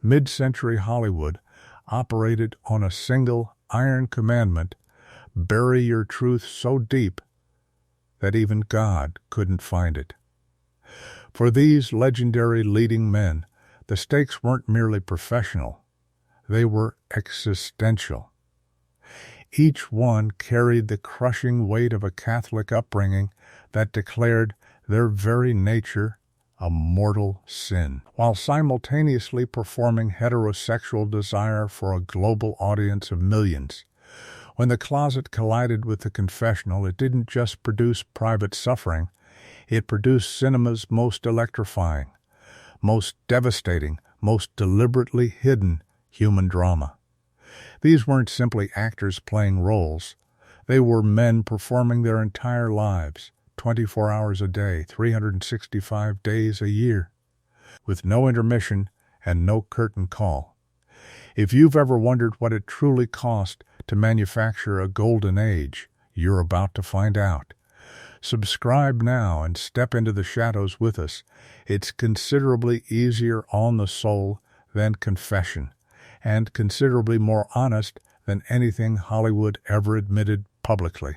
Mid-century Hollywood operated on a single iron commandment: bury your truth so deep that even God couldn't find it. For these legendary leading men, the stakes weren't merely professional, they were existential. Each one carried the crushing weight of a Catholic upbringing that declared their very nature a mortal sin, while simultaneously performing heterosexual desire for a global audience of millions. When the closet collided with the confessional, it didn't just produce private suffering, it produced cinema's most electrifying, most devastating, most deliberately hidden human drama. These weren't simply actors playing roles. They were men performing their entire lives, 24 hours a day, 365 days a year, with no intermission and no curtain call. If you've ever wondered what it truly cost to manufacture a golden age, you're about to find out. Subscribe now and step into the shadows with us. It's considerably easier on the soul than confession, and considerably more honest than anything Hollywood ever admitted publicly.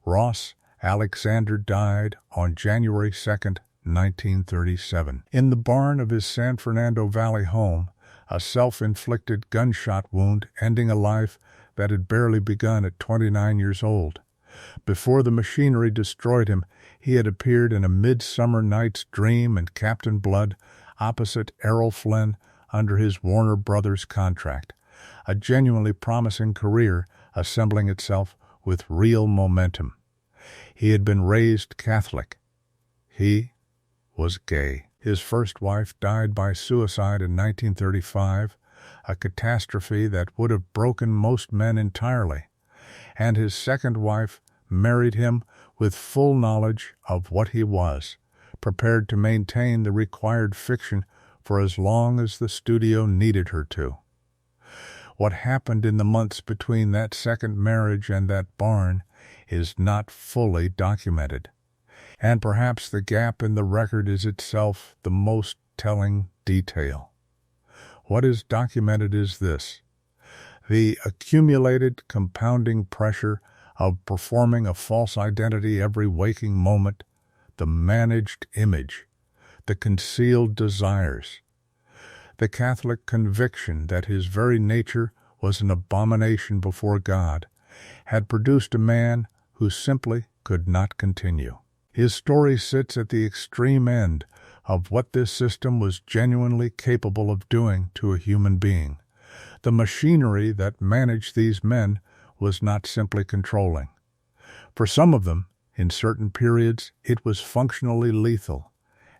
Ross Alexander died on January 2nd, 1937. In the barn of his San Fernando Valley home, a self-inflicted gunshot wound ending a life that had barely begun at 29 years old. Before the machinery destroyed him, he had appeared in A Midsummer Night's Dream and Captain Blood opposite Errol Flynn under his Warner Brothers contract, a genuinely promising career assembling itself with real momentum. He had been raised Catholic. He was gay. His first wife died by suicide in 1935, a catastrophe that would have broken most men entirely, and his second wife married him with full knowledge of what he was, prepared to maintain the required fiction for as long as the studio needed her to. What happened in the months between that second marriage and that barn is not fully documented, and perhaps the gap in the record is itself the most telling detail. What is documented is this: the accumulated, compounding pressure of performing a false identity every waking moment, the managed image, the concealed desires, the Catholic conviction that his very nature was an abomination before God, had produced a man who simply could not continue. His story sits at the extreme end of what this system was genuinely capable of doing to a human being. The machinery that managed these men was not simply controlling. For some of them, in certain periods, it was functionally lethal.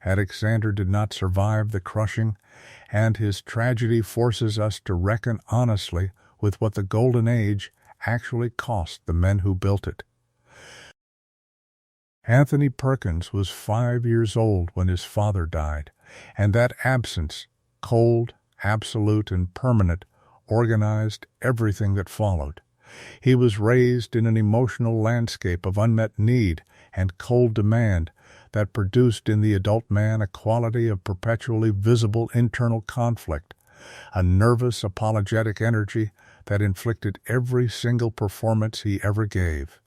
Alexander did not survive the crushing, and his tragedy forces us to reckon honestly with what the Golden Age actually cost the men who built it. Anthony Perkins was 5 years old when his father died, and that absence, cold, absolute, and permanent, organized everything that followed. He was raised in an emotional landscape of unmet need and cold demand that produced in the adult man a quality of perpetually visible internal conflict, a nervous, apologetic energy that inflicted every single performance he ever gave,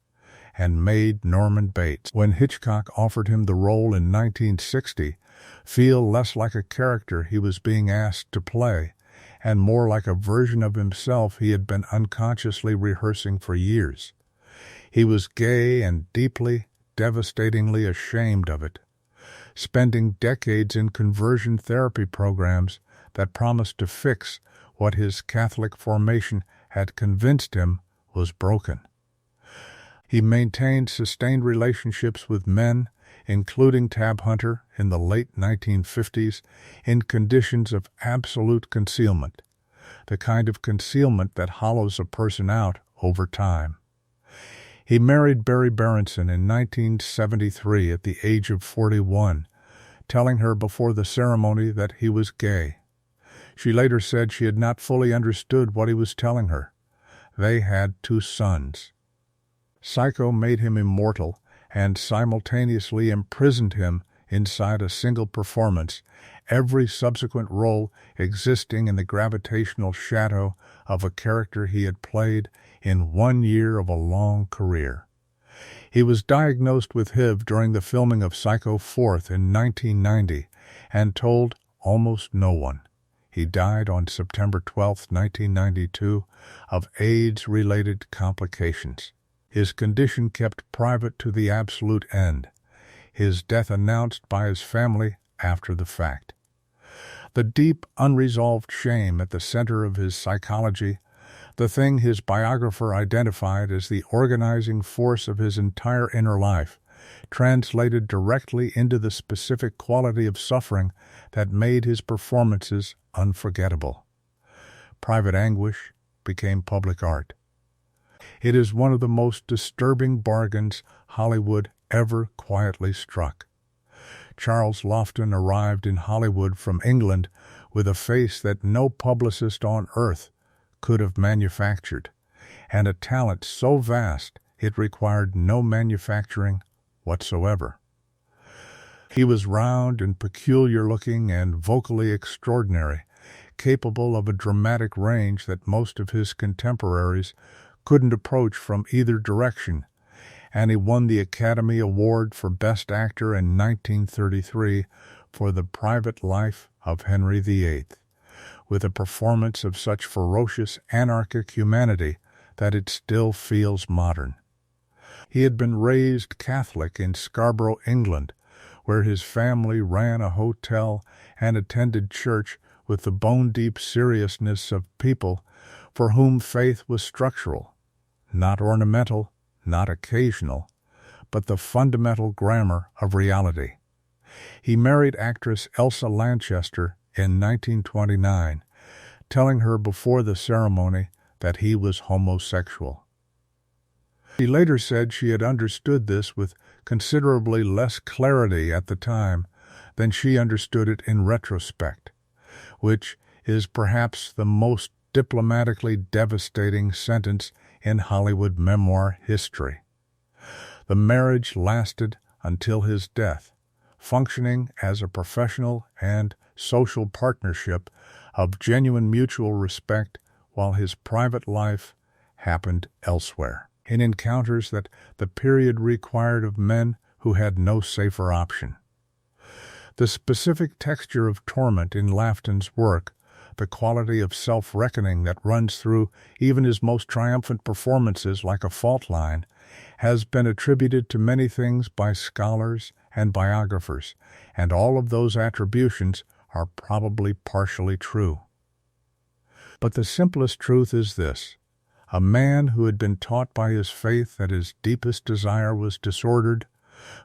and made Norman Bates, when Hitchcock offered him the role in 1960, feel less like a character he was being asked to play, and more like a version of himself he had been unconsciously rehearsing for years. He was gay and deeply, devastatingly ashamed of it, spending decades in conversion therapy programs that promised to fix what his Catholic formation had convinced him was broken. He maintained sustained relationships with men, including Tab Hunter in the late 1950s, in conditions of absolute concealment, the kind of concealment that hollows a person out over time. He married Barry Berenson in 1973 at the age of 41, telling her before the ceremony that he was gay. She later said she had not fully understood what he was telling her. They had 2 sons. Psycho made him immortal and simultaneously imprisoned him inside a single performance, every subsequent role existing in the gravitational shadow of a character he had played in 1 year of a long career. He was diagnosed with HIV during the filming of Psycho 4th in 1990 and told almost no one. He died on September 12, 1992, of AIDS-related complications. His condition kept private to the absolute end. His death announced by his family after the fact. The deep, unresolved shame at the center of his psychology, the thing his biographer identified as the organizing force of his entire inner life, translated directly into the specific quality of suffering that made his performances unforgettable. Private anguish became public art. It is one of the most disturbing bargains Hollywood ever quietly struck. Charles Laughton arrived in Hollywood from England with a face that no publicist on earth could have manufactured, and a talent so vast it required no manufacturing whatsoever. He was round and peculiar-looking and vocally extraordinary, capable of a dramatic range that most of his contemporaries couldn't approach from either direction, and he won the Academy Award for Best Actor in 1933 for The Private Life of Henry VIII, with a performance of such ferocious anarchic humanity that it still feels modern. He had been raised Catholic in Scarborough, England, where his family ran a hotel and attended church with the bone-deep seriousness of people for whom faith was structural, not ornamental, not occasional, but the fundamental grammar of reality. He married actress Elsa Lanchester in 1929, telling her before the ceremony that he was homosexual. She later said she had understood this with considerably less clarity at the time than she understood it in retrospect, which is perhaps the most diplomatically devastating sentence in Hollywood memoir history. The marriage lasted until his death, functioning as a professional and social partnership of genuine mutual respect while his private life happened elsewhere, in encounters that the period required of men who had no safer option. The specific texture of torment in Laughton's work, the quality of self-reckoning that runs through even his most triumphant performances like a fault line, has been attributed to many things by scholars and biographers, and all of those attributions are probably partially true. But the simplest truth is this: a man who had been taught by his faith that his deepest desire was disordered,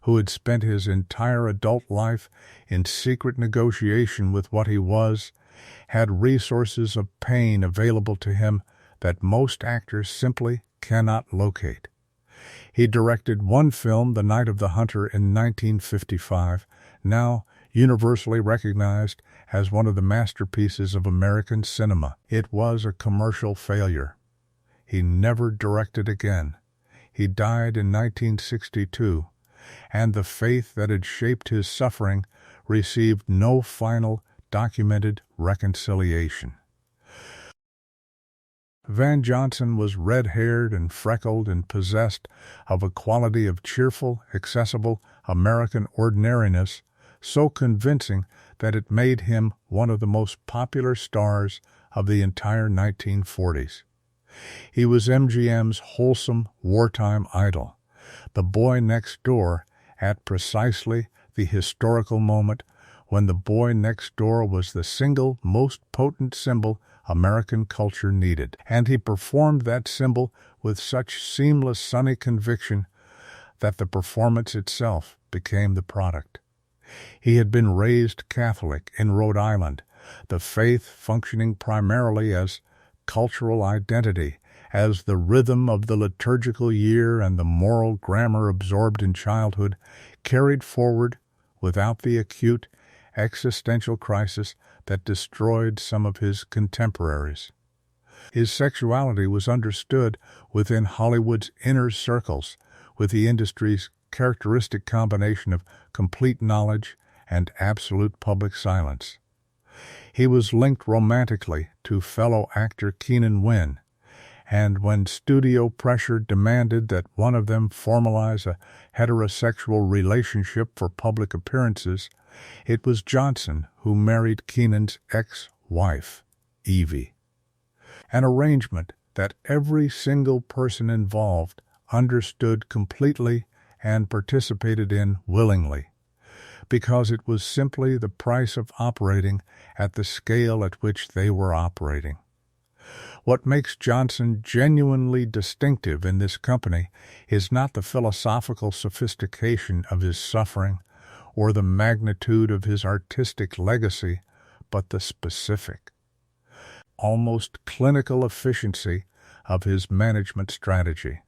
who had spent his entire adult life in secret negotiation with what he was, had resources of pain available to him that most actors simply cannot locate. He directed one film, The Night of the Hunter, in 1955, now universally recognized as one of the masterpieces of American cinema. It was a commercial failure. He never directed again. He died in 1962, and the faith that had shaped his suffering received no final documented reconciliation. Van Johnson was red-haired and freckled and possessed of a quality of cheerful, accessible American ordinariness so convincing that it made him one of the most popular stars of the entire 1940s. He was MGM's wholesome wartime idol, the boy next door at precisely the historical moment when the boy next door was the single most potent symbol American culture needed, and he performed that symbol with such seamless, sunny conviction that the performance itself became the product. He had been raised Catholic in Rhode Island, the faith functioning primarily as cultural identity, as the rhythm of the liturgical year and the moral grammar absorbed in childhood, carried forward without the acute existential crisis that destroyed some of his contemporaries. His sexuality was understood within Hollywood's inner circles, with the industry's characteristic combination of complete knowledge and absolute public silence. He was linked romantically to fellow actor Keenan Wynn, and when studio pressure demanded that one of them formalize a heterosexual relationship for public appearances, it was Johnson who married Keenan's ex-wife, Evie. An arrangement that every single person involved understood completely and participated in willingly, because it was simply the price of operating at the scale at which they were operating. What makes Johnson genuinely distinctive in this company is not the philosophical sophistication of his suffering or the magnitude of his artistic legacy, but the specific, almost clinical efficiency of his management strategy.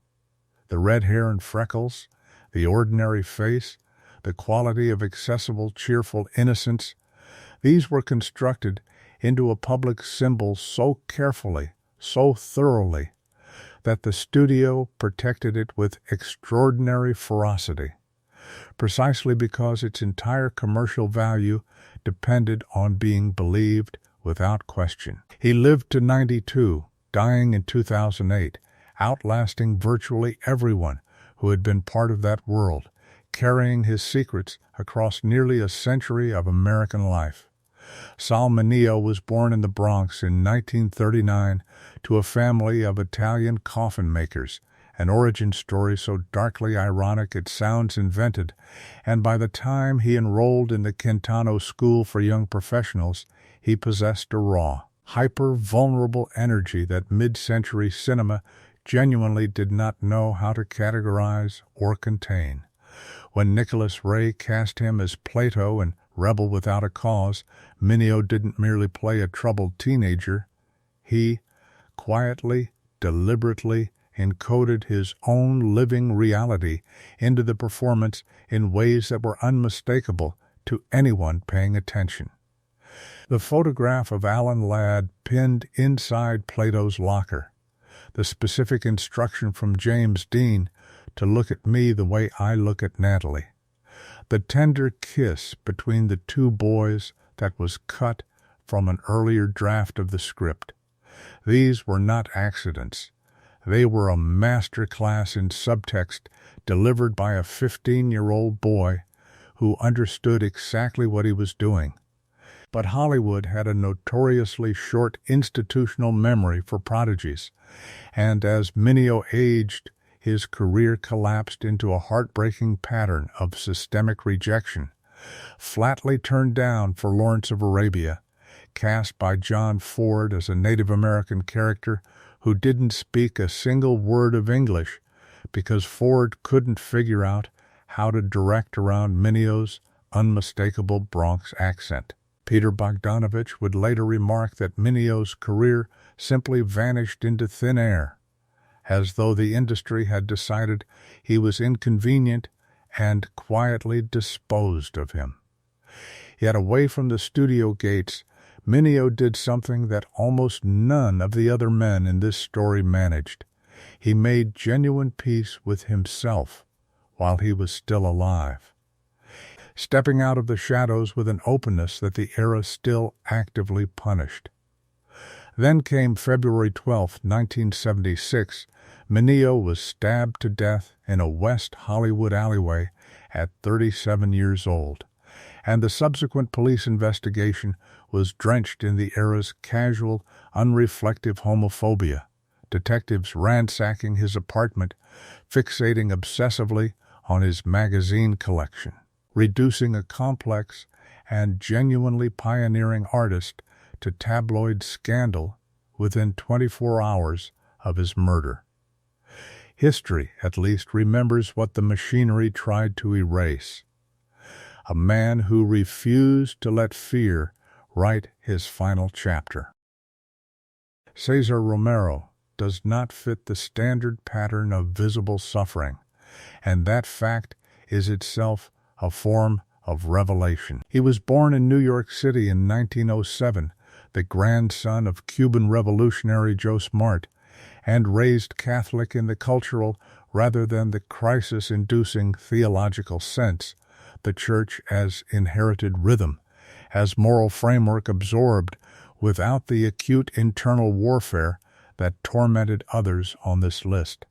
The red hair and freckles, the ordinary face, the quality of accessible, cheerful innocence, these were constructed into a public symbol so carefully, so thoroughly, that the studio protected it with extraordinary ferocity, precisely because its entire commercial value depended on being believed without question. He lived to 92, dying in 2008, outlasting virtually everyone who had been part of that world, carrying his secrets across nearly a century of American life. Sal Mineo was born in the Bronx in 1939 to a family of Italian coffin makers, an origin story so darkly ironic it sounds invented, and by the time he enrolled in the Quintano School for Young Professionals, he possessed a raw, hyper-vulnerable energy that mid-century cinema genuinely did not know how to categorize or contain. When Nicholas Ray cast him as Plato in Rebel Without a Cause, Mineo didn't merely play a troubled teenager. He, quietly, deliberately, encoded his own living reality into the performance in ways that were unmistakable to anyone paying attention. The photograph of Alan Ladd pinned inside Plato's locker, the specific instruction from James Dean to look at me the way I look at Natalie, the tender kiss between the two boys that was cut from an earlier draft of the script. These were not accidents. They were a master class in subtext delivered by a 15-year-old boy who understood exactly what he was doing. But Hollywood had a notoriously short institutional memory for prodigies, and as Mineo aged, his career collapsed into a heartbreaking pattern of systemic rejection. Flatly turned down for Lawrence of Arabia, cast by John Ford as a Native American character who didn't speak a single word of English because Ford couldn't figure out how to direct around Mineo's unmistakable Bronx accent. Peter Bogdanovich would later remark that Mineo's career simply vanished into thin air, as though the industry had decided he was inconvenient and quietly disposed of him. Yet away from the studio gates, Mineo did something that almost none of the other men in this story managed. He made genuine peace with himself while he was still alive, stepping out of the shadows with an openness that the era still actively punished. Then came February 12, 1976. Mineo was stabbed to death in a West Hollywood alleyway at 37 years old, and the subsequent police investigation was drenched in the era's casual, unreflective homophobia, detectives ransacking his apartment, fixating obsessively on his magazine collection, reducing a complex and genuinely pioneering artist to tabloid scandal within 24 hours of his murder. History, at least, remembers what the machinery tried to erase. A man who refused to let fear write his final chapter. Cesar Romero does not fit the standard pattern of visible suffering, and that fact is itself a form of revelation. He was born in New York City in 1907, the grandson of Cuban revolutionary Joe Smart, and raised Catholic in the cultural rather than the crisis-inducing theological sense, the church as inherited rhythm, as moral framework absorbed without the acute internal warfare that tormented others on this list.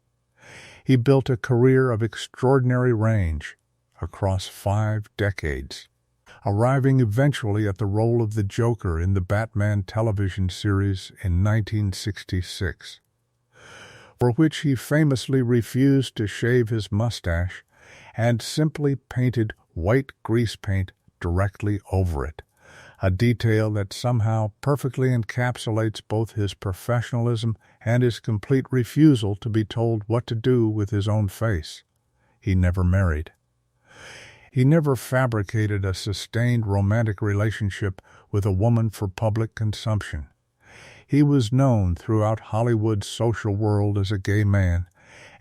He built a career of extraordinary range across 5 decades, arriving eventually at the role of the Joker in the Batman television series in 1966, for which he famously refused to shave his mustache and simply painted white grease paint directly over it, a detail that somehow perfectly encapsulates both his professionalism and his complete refusal to be told what to do with his own face. He never married. He never fabricated a sustained romantic relationship with a woman for public consumption. He was known throughout Hollywood's social world as a gay man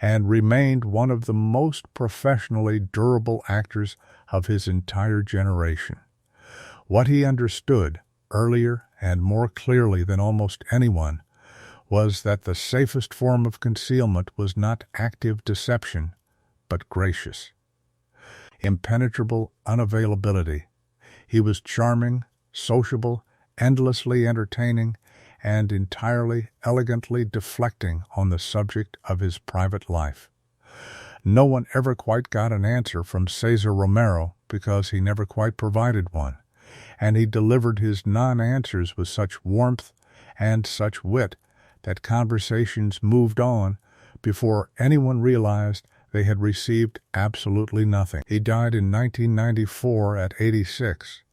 and remained one of the most professionally durable actors of his entire generation. What he understood, earlier and more clearly than almost anyone, was that the safest form of concealment was not active deception, but gracious. Impenetrable unavailability. He was charming, sociable, endlessly entertaining, and entirely elegantly deflecting on the subject of his private life. No one ever quite got an answer from Cesar Romero because he never quite provided one, and he delivered his non-answers with such warmth and such wit that conversations moved on before anyone realized they had received absolutely nothing. He died in 1994 at 86.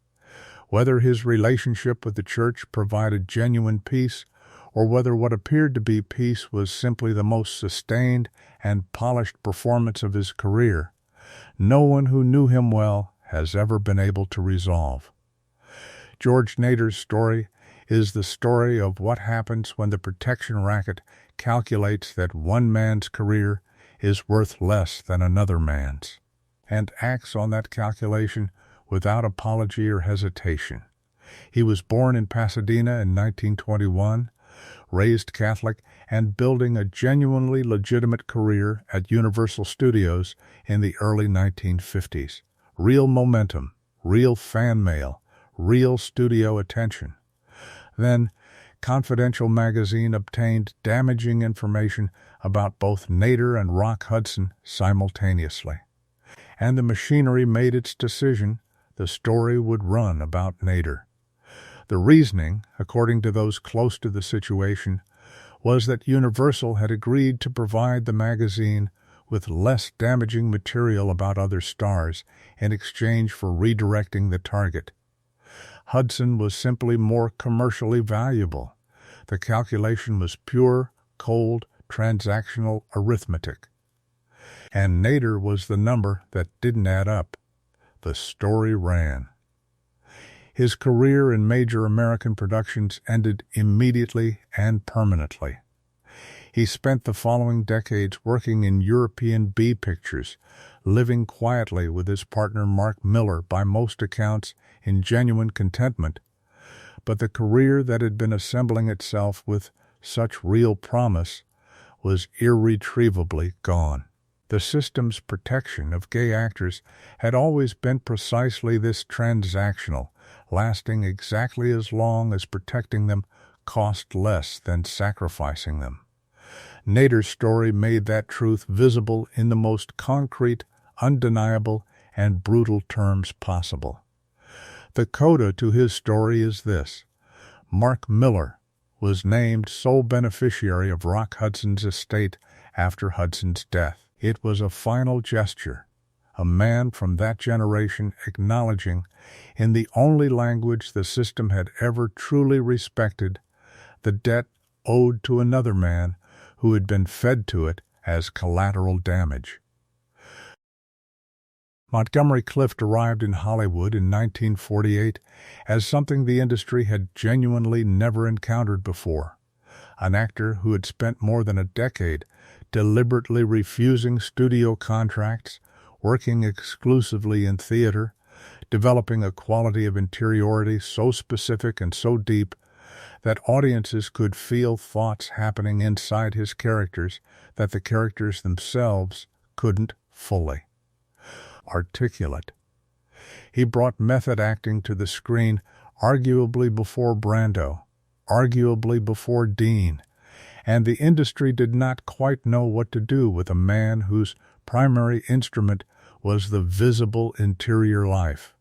Whether his relationship with the church provided genuine peace, or whether what appeared to be peace was simply the most sustained and polished performance of his career, no one who knew him well has ever been able to resolve. George Nader's story is the story of what happens when the protection racket calculates that one man's career is worth less than another man's, and acts on that calculation without apology or hesitation. He was born in Pasadena in 1921, raised Catholic, and building a genuinely legitimate career at Universal Studios in the early 1950s. Real momentum, real fan mail, real studio attention. Then, Confidential magazine obtained damaging information about both Nader and Rock Hudson simultaneously. And the machinery made its decision: the story would run about Nader. The reasoning, according to those close to the situation, was that Universal had agreed to provide the magazine with less damaging material about other stars in exchange for redirecting the target. Hudson was simply more commercially valuable. The calculation was pure, cold, transactional arithmetic. And Nader was the number that didn't add up. The story ran. His career in major American productions ended immediately and permanently. He spent the following decades working in European B pictures, living quietly with his partner Mark Miller, by most accounts in genuine contentment, but the career that had been assembling itself with such real promise was irretrievably gone. The system's protection of gay actors had always been precisely this: transactional, lasting exactly as long as protecting them cost less than sacrificing them. Nader's story made that truth visible in the most concrete, undeniable, and brutal terms possible. The coda to his story is this: Mark Miller was named sole beneficiary of Rock Hudson's estate after Hudson's death. It was a final gesture, a man from that generation acknowledging, in the only language the system had ever truly respected, the debt owed to another man who had been fed to it as collateral damage. Montgomery Clift arrived in Hollywood in 1948 as something the industry had genuinely never encountered before: an actor who had spent more than a decade deliberately refusing studio contracts, working exclusively in theater, developing a quality of interiority so specific and so deep that audiences could feel thoughts happening inside his characters that the characters themselves couldn't fully articulate. He brought method acting to the screen arguably before Brando, arguably before Dean, and the industry did not quite know what to do with a man whose primary instrument was the visible interior life.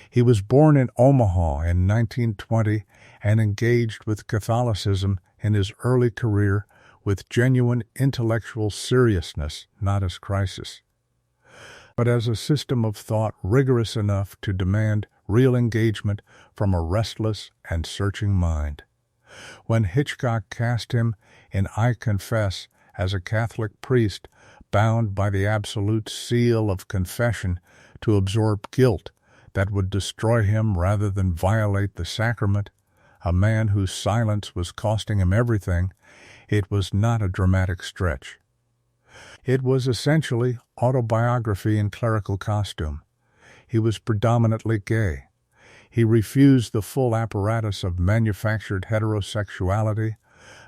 He was born in Omaha in 1920 and engaged with Catholicism in his early career with genuine intellectual seriousness, not as crisis, but as a system of thought rigorous enough to demand real engagement from a restless and searching mind. When Hitchcock cast him in I Confess as a Catholic priest bound by the absolute seal of confession to absorb guilt that would destroy him rather than violate the sacrament, a man whose silence was costing him everything, it was not a dramatic stretch. It was essentially autobiography in clerical costume. He was predominantly gay. He refused the full apparatus of manufactured heterosexuality,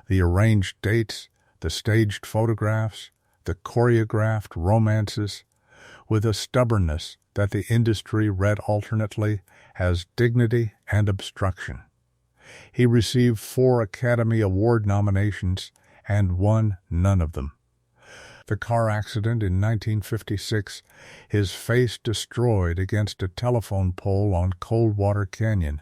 the arranged dates, the staged photographs, the choreographed romances, with a stubbornness that the industry read alternately as dignity and obstruction. He received 4 Academy Award nominations and won none of them. The car accident in 1956, his face destroyed against a telephone pole on Coldwater Canyon,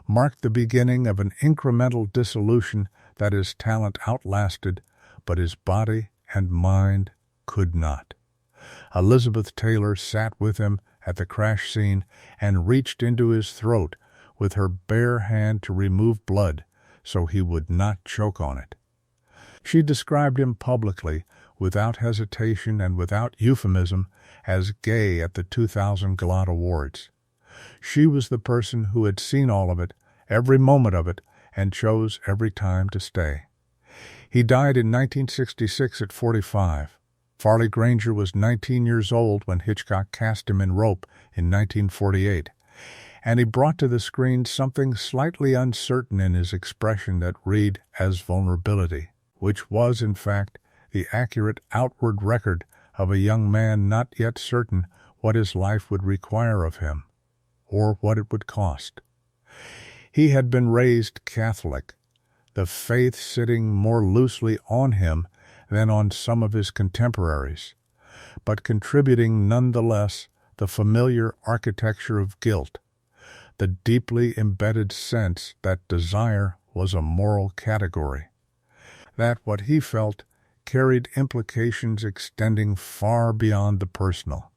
marked the beginning of an incremental dissolution that his talent outlasted, but his body and mind could not. Elizabeth Taylor sat with him at the crash scene and reached into his throat with her bare hand to remove blood so he would not choke on it. She described him publicly, without hesitation and without euphemism, as gay at the 2000 GLAAD Awards. She was the person who had seen all of it, every moment of it, and chose every time to stay. He died in 1966 at 45. Farley Granger was 19 years old when Hitchcock cast him in Rope in 1948, and he brought to the screen something slightly uncertain in his expression that read as vulnerability, which was, in fact, the accurate outward record of a young man not yet certain what his life would require of him, or what it would cost. He had been raised Catholic, the faith sitting more loosely on him than on some of his contemporaries, but contributing nonetheless the familiar architecture of guilt, the deeply embedded sense that desire was a moral category, that what he felt carried implications extending far beyond the personal.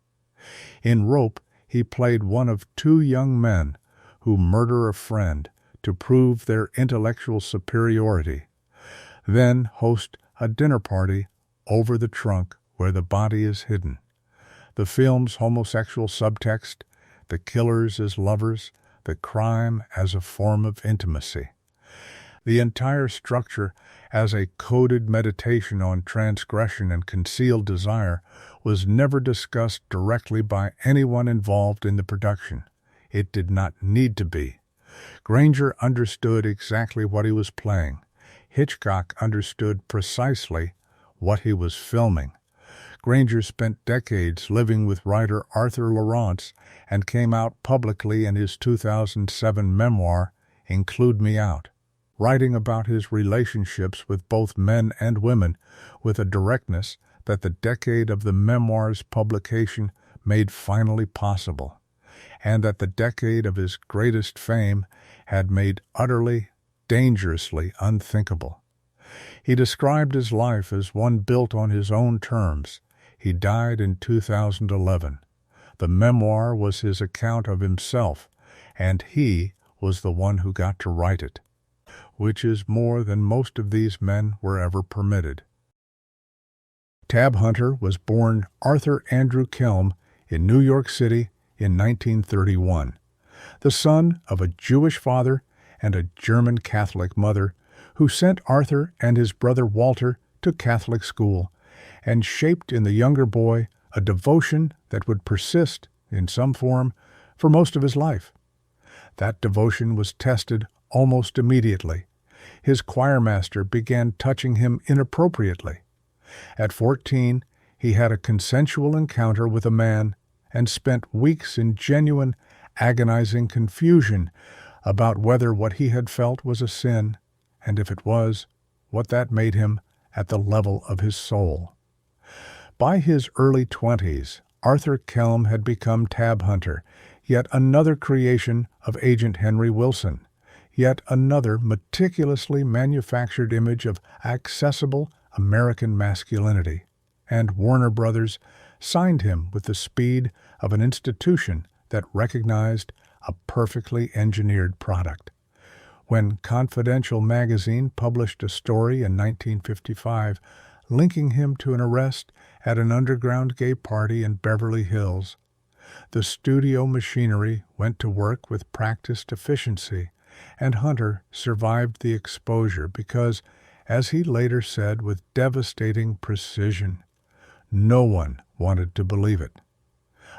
In Rope, he played one of 2 young men who murder a friend to prove their intellectual superiority, then host a dinner party over the trunk where the body is hidden. The film's homosexual subtext, the killers as lovers, the crime as a form of intimacy. The entire structure as a coded meditation on transgression and concealed desire was never discussed directly by anyone involved in the production. It did not need to be. Granger understood exactly what he was playing. Hitchcock understood precisely what he was filming. Granger spent decades living with writer Arthur Laurents and came out publicly in his 2007 memoir, Include Me Out, writing about his relationships with both men and women with a directness that the decade of the memoir's publication made finally possible, and that the decade of his greatest fame had made utterly, dangerously unthinkable. He described his life as one built on his own terms. He died in 2011. The memoir was his account of himself, and he was the one who got to write it, which is more than most of these men were ever permitted. Tab Hunter was born Arthur Andrew Kelm in New York City in 1931, the son of a Jewish father and a German Catholic mother who sent Arthur and his brother Walter to Catholic school and shaped in the younger boy a devotion that would persist, in some form, for most of his life. That devotion was tested almost immediately. His choirmaster began touching him inappropriately. At 14, he had a consensual encounter with a man and spent weeks in genuine agonizing confusion about whether what he had felt was a sin, and if it was, what that made him at the level of his soul. By his early 20s, Arthur Kelm had become Tab Hunter, yet another creation of Agent Henry Wilson, yet another meticulously manufactured image of accessible American masculinity, and Warner Brothers signed him with the speed of an institution that recognized a perfectly engineered product. When Confidential magazine published a story in 1955 linking him to an arrest at an underground gay party in Beverly Hills, the studio machinery went to work with practiced efficiency, and Hunter survived the exposure because, as he later said with devastating precision, no one wanted to believe it.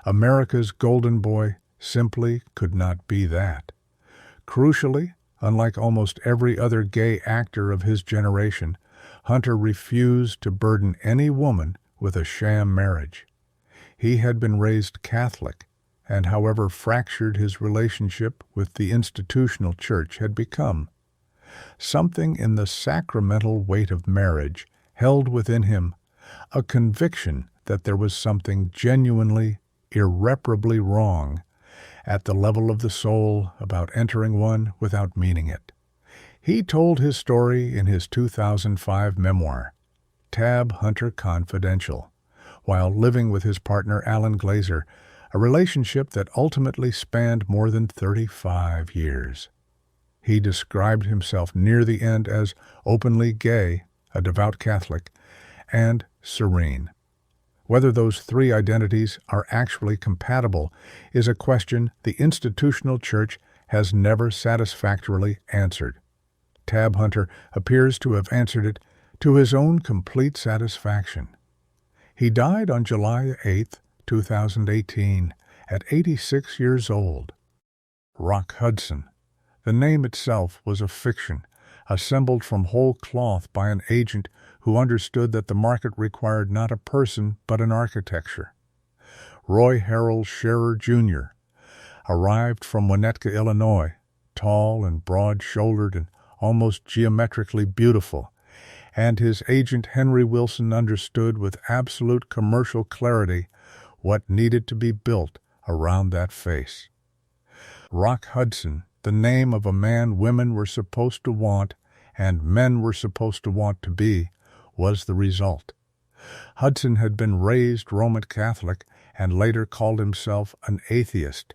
America's golden boy simply could not be that. Crucially, unlike almost every other gay actor of his generation, Hunter refused to burden any woman with a sham marriage. He had been raised Catholic, and however fractured his relationship with the institutional church had become, something in the sacramental weight of marriage held within him a conviction that there was something genuinely, irreparably wrong at the level of the soul about entering one without meaning it. He told his story in his 2005 memoir, Tab Hunter Confidential, while living with his partner Alan Glazer, a relationship that ultimately spanned more than 35 years. He described himself near the end as openly gay, a devout Catholic, and serene. Whether those three identities are actually compatible is a question the institutional church has never satisfactorily answered. Tab Hunter appears to have answered it to his own complete satisfaction. He died on July 8, 2018, at 86 years old. Rock Hudson. The name itself was a fiction, assembled from whole cloth by an agent who understood that the market required not a person but an architecture. Roy Harold Scherer, Jr. arrived from Winnetka, Illinois, tall and broad-shouldered and almost geometrically beautiful, and his agent Henry Wilson understood with absolute commercial clarity what needed to be built around that face. Rock Hudson, the name of a man women were supposed to want and men were supposed to want to be, was the result. Hudson had been raised Roman Catholic and later called himself an atheist,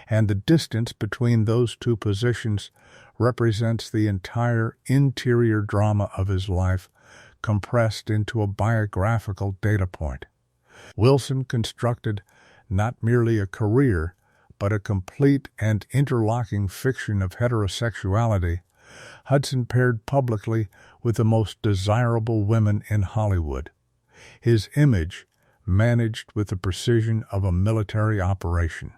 and the distance between those two positions represents the entire interior drama of his life compressed into a biographical data point. Wilson constructed not merely a career, but a complete and interlocking fiction of heterosexuality. Hudson paired publicly with the most desirable women in Hollywood. His image managed with the precision of a military operation.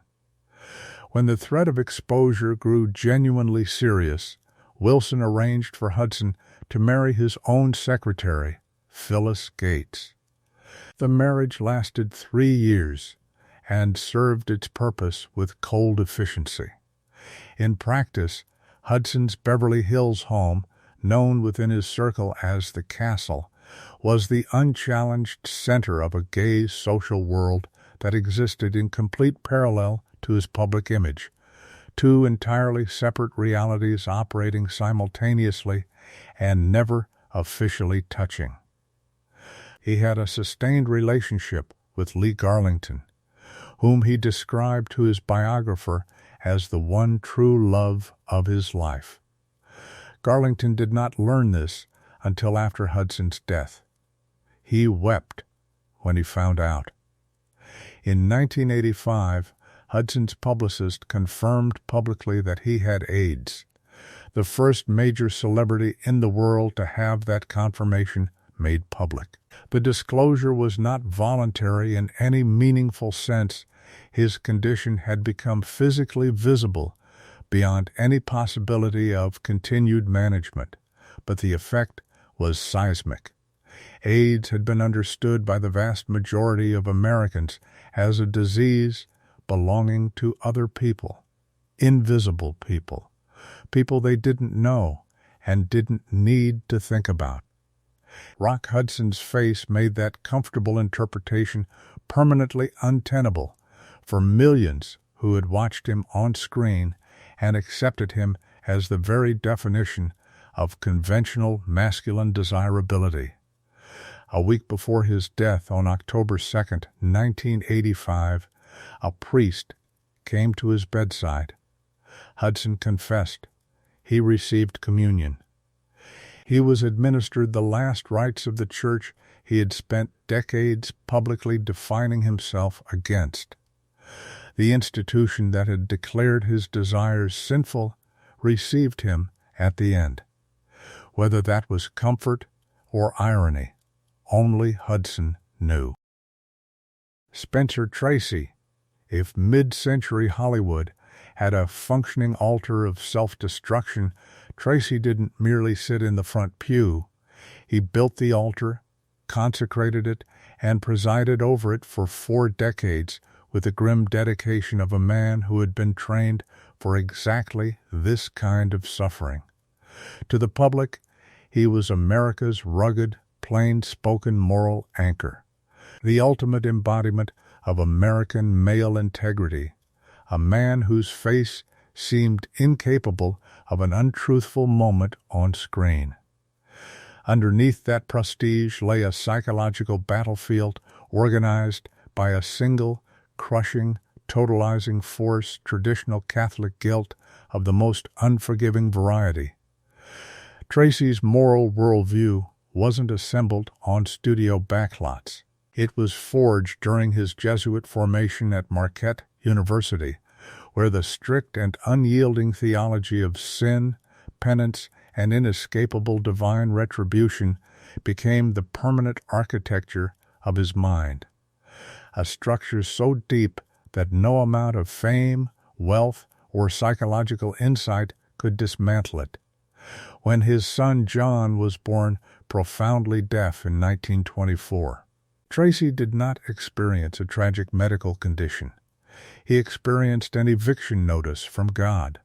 When the threat of exposure grew genuinely serious, Wilson arranged for Hudson to marry his own secretary, Phyllis Gates. The marriage lasted 3 years and served its purpose with cold efficiency. In practice, Hudson's Beverly Hills home, known within his circle as the Castle, was the unchallenged center of a gay social world that existed in complete parallel to his public image, two entirely separate realities operating simultaneously and never officially touching. He had a sustained relationship with Lee Garlington, whom he described to his biographer as the one true love of his life. Garlington did not learn this until after Hudson's death. He wept when he found out. In 1985, Hudson's publicist confirmed publicly that he had AIDS, the first major celebrity in the world to have that confirmation made public. The disclosure was not voluntary in any meaningful sense. His condition had become physically visible beyond any possibility of continued management, but the effect was seismic. AIDS had been understood by the vast majority of Americans as a disease belonging to other people. invisible people, people they didn't know and didn't need to think about. Rock Hudson's face made that comfortable interpretation permanently untenable for millions who had watched him on screen and accepted him as the very definition of conventional masculine desirability. A week before his death on October 2nd, 1985, a priest came to his bedside. Hudson confessed. He received communion. He was administered the last rites of the church he had spent decades publicly defining himself against. The institution that had declared his desires sinful received him at the end. Whether that was comfort or irony, only Hudson knew. Spencer Tracy, if mid-century Hollywood had a functioning altar of self-destruction, Tracy didn't merely sit in the front pew. He built the altar, consecrated it, and presided over it for 4 decades with the grim dedication of a man who had been trained for exactly this kind of suffering. To the public, he was America's rugged, plain-spoken moral anchor, the ultimate embodiment of American male integrity, a man whose face seemed incapable of an untruthful moment on screen. Underneath that prestige lay a psychological battlefield organized by a single, crushing, totalizing force, traditional Catholic guilt of the most unforgiving variety. Tracy's moral worldview wasn't assembled on studio backlots. It was forged during his Jesuit formation at Marquette University, where the strict and unyielding theology of sin, penance, and inescapable divine retribution became the permanent architecture of his mind. A structure so deep that no amount of fame, wealth, or psychological insight could dismantle it. When his son John was born profoundly deaf in 1924, Tracy did not experience a tragic medical condition. He experienced an eviction notice from God.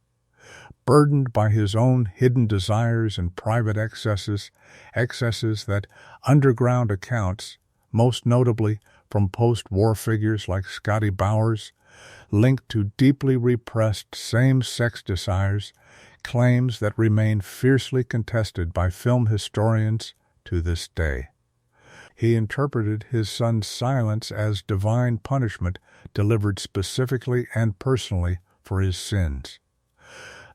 Burdened by his own hidden desires and private excesses that underground accounts, most notably from post-war figures like Scotty Bowers, linked to deeply repressed same-sex desires, claims that remain fiercely contested by film historians to this day. He interpreted his son's silence as divine punishment delivered specifically and personally for his sins.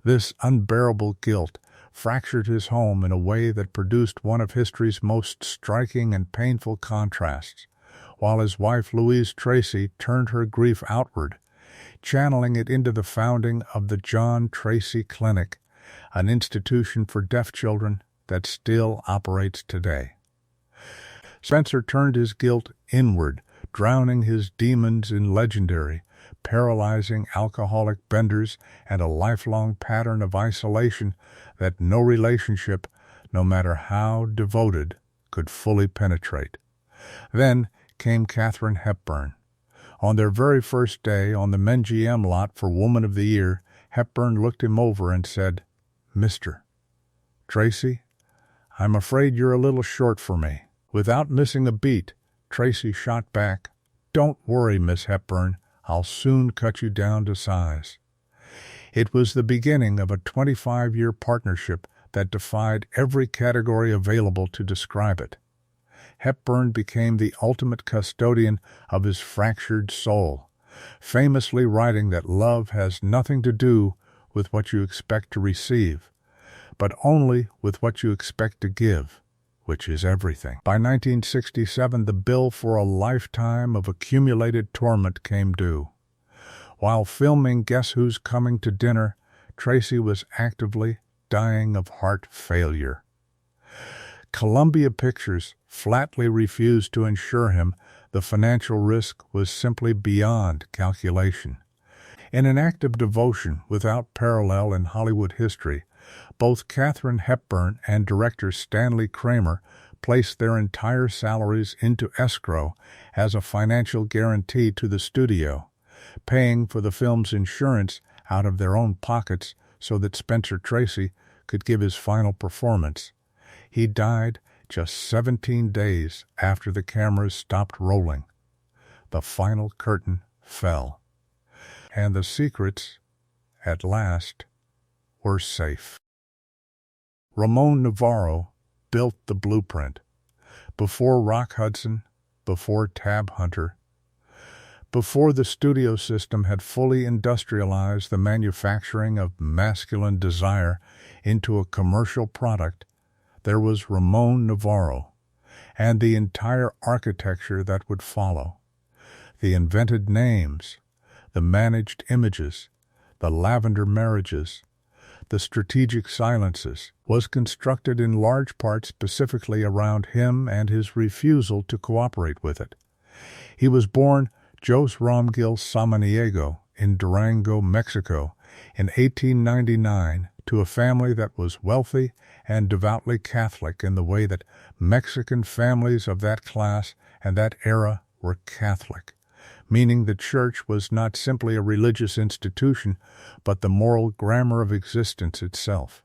This unbearable guilt fractured his home in a way that produced one of history's most striking and painful contrasts, while his wife Louise Tracy turned her grief outward, channeling it into the founding of the John Tracy Clinic, an institution for deaf children that still operates today. Spencer turned his guilt inward, drowning his demons in legendary, paralyzing alcoholic benders and a lifelong pattern of isolation that no relationship, no matter how devoted, could fully penetrate. Then came Katharine Hepburn. On their very first day on the MenGM lot for Woman of the Year, Hepburn looked him over and said, "Mr. Tracy, I'm afraid you're a little short for me." Without missing a beat, Tracy shot back, "Don't worry, Miss Hepburn. I'll soon cut you down to size." It was the beginning of a 25-year partnership that defied every category available to describe it. Hepburn became the ultimate custodian of his fractured soul, famously writing that love has nothing to do with what you expect to receive, but only with what you expect to give, which is everything. By 1967, the bill for a lifetime of accumulated torment came due. While filming Guess Who's Coming to Dinner, Tracy was actively dying of heart failure. Columbia Pictures flatly refused to insure him. The financial risk was simply beyond calculation. In an act of devotion without parallel in Hollywood history, both Katharine Hepburn and director Stanley Kramer placed their entire salaries into escrow as a financial guarantee to the studio, paying for the film's insurance out of their own pockets so that Spencer Tracy could give his final performance. He died just 17 days after the cameras stopped rolling. The final curtain fell, and the secrets, at last, were safe. Ramon Novarro built the blueprint. Before Rock Hudson, before Tab Hunter, before the studio system had fully industrialized the manufacturing of masculine desire into a commercial product, there was Ramon Novarro, and the entire architecture that would follow. The invented names, the managed images, the lavender marriages, the strategic silences, was constructed in large part specifically around him and his refusal to cooperate with it. He was born Jose Romgil Samaniego in Durango, Mexico, in 1899 to a family that was wealthy and devoutly Catholic in the way that Mexican families of that class and that era were Catholic, meaning the church was not simply a religious institution, but the moral grammar of existence itself,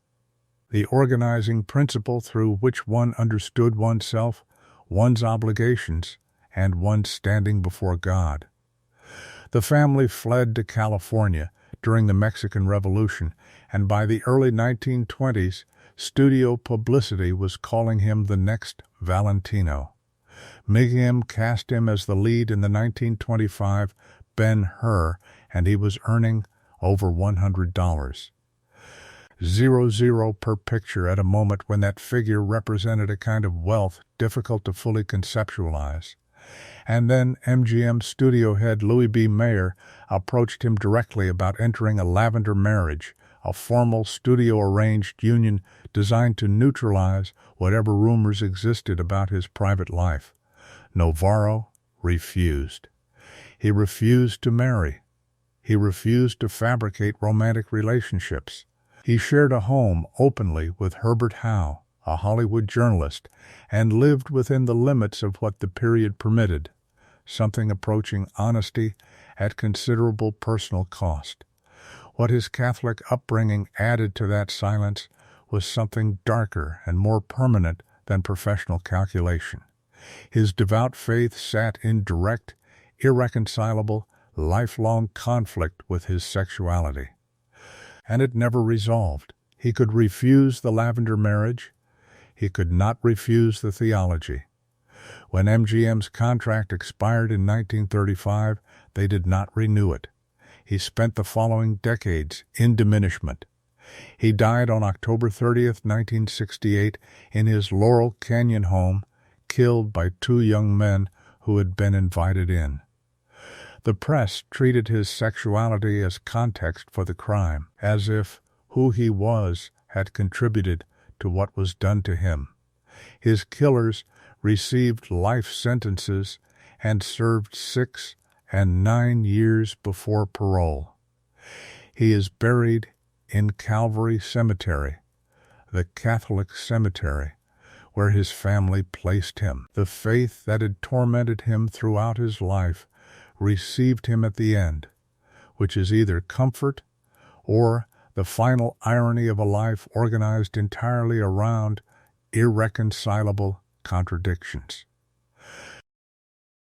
the organizing principle through which one understood oneself, one's obligations, and one's standing before God. The family fled to California during the Mexican Revolution, and by the early 1920s, studio publicity was calling him the next Valentino. MGM cast him as the lead in the 1925 Ben-Hur, and he was earning over $100. 0 per picture at a moment when that figure represented a kind of wealth difficult to fully conceptualize. And then MGM studio head Louis B. Mayer approached him directly about entering a lavender marriage, a formal studio-arranged union designed to neutralize whatever rumors existed about his private life. Novarro refused. He refused to marry. He refused to fabricate romantic relationships. He shared a home openly with Herbert Howe, a Hollywood journalist, and lived within the limits of what the period permitted, something approaching honesty at considerable personal cost. What his Catholic upbringing added to that silence was something darker and more permanent than professional calculation. His devout faith sat in direct, irreconcilable, lifelong conflict with his sexuality. And it never resolved. He could refuse the lavender marriage. He could not refuse the theology. When MGM's contract expired in 1935, they did not renew it. He spent the following decades in diminishment. He died on October 30th, 1968, in his Laurel Canyon home, killed by two young men who had been invited in. The press treated his sexuality as context for the crime, as if who he was had contributed to what was done to him. His killers received life sentences and served 6 and 9 years before parole. He is buried in Calvary Cemetery, the Catholic cemetery, where his family placed him. The faith that had tormented him throughout his life received him at the end, which is either comfort or the final irony of a life organized entirely around irreconcilable contradictions.